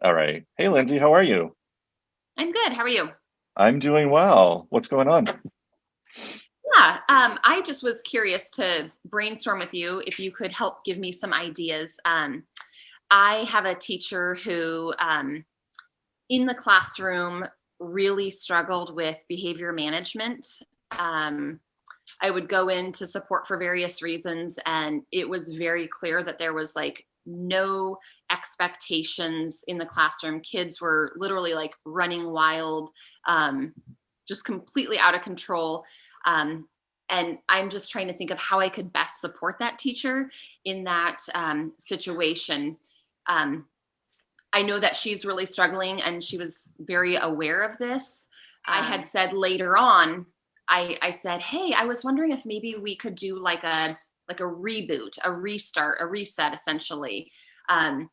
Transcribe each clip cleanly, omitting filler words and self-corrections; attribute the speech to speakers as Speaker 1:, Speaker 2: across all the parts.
Speaker 1: All right. Hey, Lindsay, how are you?
Speaker 2: I'm good. How are you?
Speaker 1: I'm doing well. What's going on?
Speaker 2: Yeah, I just was curious to brainstorm with you if you could help give me some ideas. I have a teacher who, in the classroom, really struggled with behavior management. Um, I would go in to support for various reasons, and it was very clear that there was like no expectations in the classroom. Kids were literally like running wild, um, just completely out of control. Um, and I'm just trying to think of how I could best support that teacher in that situation. Um, I know that she's really struggling and she was very aware of this. I had said later on, I said, hey, I was wondering if maybe we could do like a reboot, a restart, a reset essentially. Um,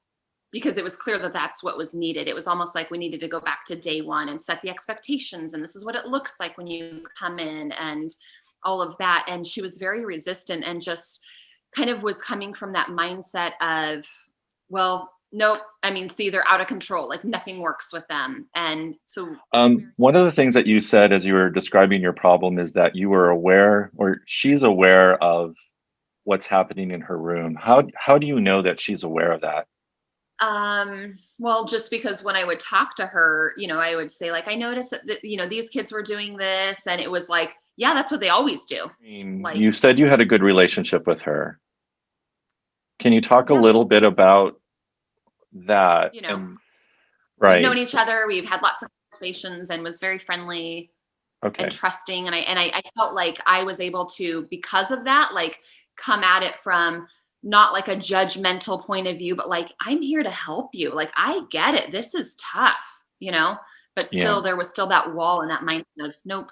Speaker 2: because it was clear that that's what was needed. It was almost like we needed to go back to day one and set the expectations. And this is what it looks like when you come in and all of that. And she was very resistant and just kind of was coming from that mindset of, well, nope. I mean, see, they're out of control. Like nothing works with them. And so it was very,
Speaker 1: One of the things that you said as you were describing your problem is that you were aware, or she's aware of what's happening in her room. How do you know that she's aware of that?
Speaker 2: well, just because when I would talk to her, I would say like, I noticed that, these kids were doing this and it was like, yeah, that's what they always do.
Speaker 1: I mean,
Speaker 2: Like,
Speaker 1: you said you had a good relationship with her. Can you talk a
Speaker 2: yeah,
Speaker 1: little bit about that?
Speaker 2: you know,
Speaker 1: And
Speaker 2: we've known
Speaker 1: right.
Speaker 2: each other. We've had lots of conversations and was very friendly and
Speaker 1: Okay.
Speaker 2: trusting. And I felt like I was able to, because of that, like come at it from not like a judgmental point of view, but like, I'm here to help you. Like, I get it. This is tough. But
Speaker 1: Yeah.
Speaker 2: still, there was still that wall and that mindset of, nope,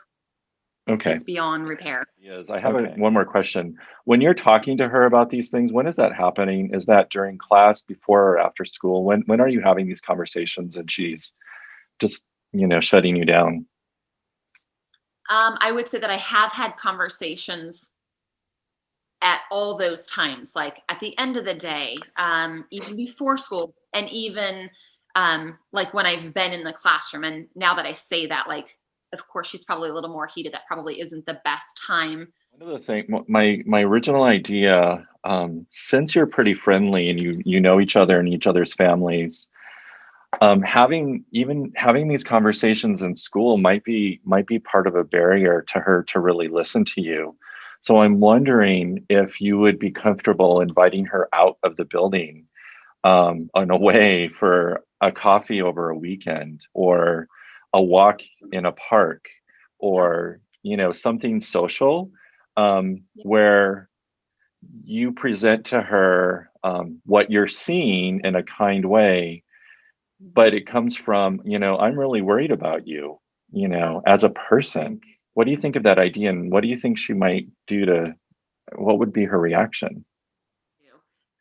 Speaker 1: Okay.
Speaker 2: it's beyond repair.
Speaker 1: Yes, I have one more question. When you're talking to her about these things, when is that happening? Is that during class, before or after school? When are you having these conversations and she's just, shutting you down?
Speaker 2: I would say that I have had conversations at all those times, like at the end of the day, even before school, and even like when I've been in the classroom. And now that I say that, like, of course, she's probably a little more heated. That probably isn't the best time.
Speaker 1: One of the things, my original idea, since you're pretty friendly and you know each other and each other's families, having these conversations in school might be part of a barrier to her to really listen to you. So I'm wondering if you would be comfortable inviting her out of the building, and away for a coffee over a weekend or a walk in a park
Speaker 2: Yeah.
Speaker 1: or something social,
Speaker 2: Yeah.
Speaker 1: where you present to her what you're seeing in a kind way, but it comes from, I'm really worried about you, as a person. What do you think of that idea, and what do you think she might do to, what would be her reaction?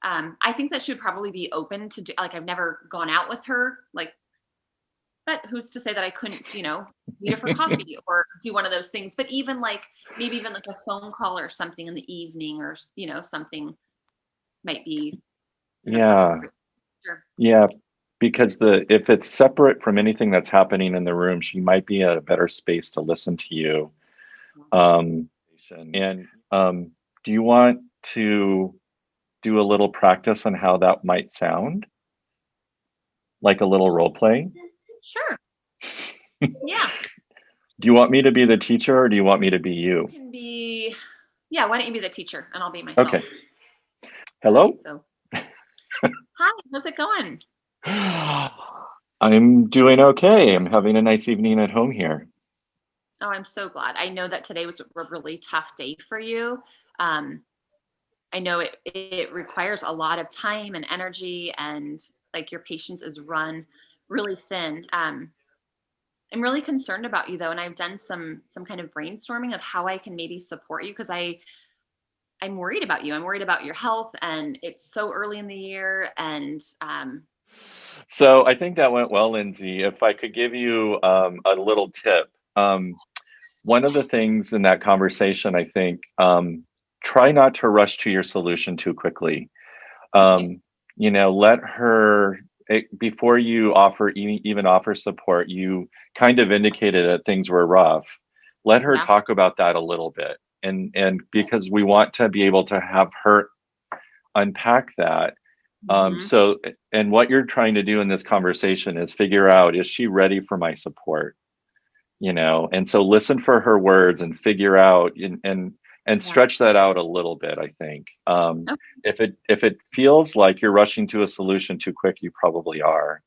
Speaker 2: I think that she would probably be open to do, like, I've never gone out with her, like, but who's to say that I couldn't, meet her for coffee or do one of those things. But even like maybe even like a phone call or something in the evening or something might be
Speaker 1: Yeah,
Speaker 2: appropriate. Sure.
Speaker 1: yeah, because the if it's separate from anything that's happening in the room, she might be at a better space to listen to you. Um, and do you want to do a little practice on how that might sound, like a little role play?
Speaker 2: Sure. Yeah.
Speaker 1: Do you want me to be the teacher or do you want me to be
Speaker 2: You
Speaker 1: you?
Speaker 2: can be, yeah, why don't you be the teacher and I'll be myself?
Speaker 1: Okay.
Speaker 2: All right.
Speaker 1: Hello?
Speaker 2: So, hi, how's it going?
Speaker 1: I'm doing okay. I'm having a nice evening at home here.
Speaker 2: Oh, I'm so glad. I know that today was a really tough day for you. Um, I know it requires a lot of time and energy, and like your patience is run really thin. I'm really concerned about you though, and I've done some kind of brainstorming of how I can maybe support you because I'm worried about you. I'm worried about your health, and it's so early in the year. And
Speaker 1: So I think that went well, Lindsay. If I could give you a little tip, one of the things in that conversation, I think, try not to rush to your solution too quickly.
Speaker 2: okay,
Speaker 1: Let her. before you offer even offer support, you kind of indicated that things were rough. Let her
Speaker 2: Yeah.
Speaker 1: talk about that a little bit, and because we want to be able to have her unpack that.
Speaker 2: Mm-hmm.
Speaker 1: So, and what you're trying to do in this conversation is figure out, is she ready for my support? And so listen for her words and figure out, and
Speaker 2: Yeah.
Speaker 1: stretch that out a little bit, I think.
Speaker 2: Oh,
Speaker 1: If it feels like you're rushing to a solution too quick, you probably are.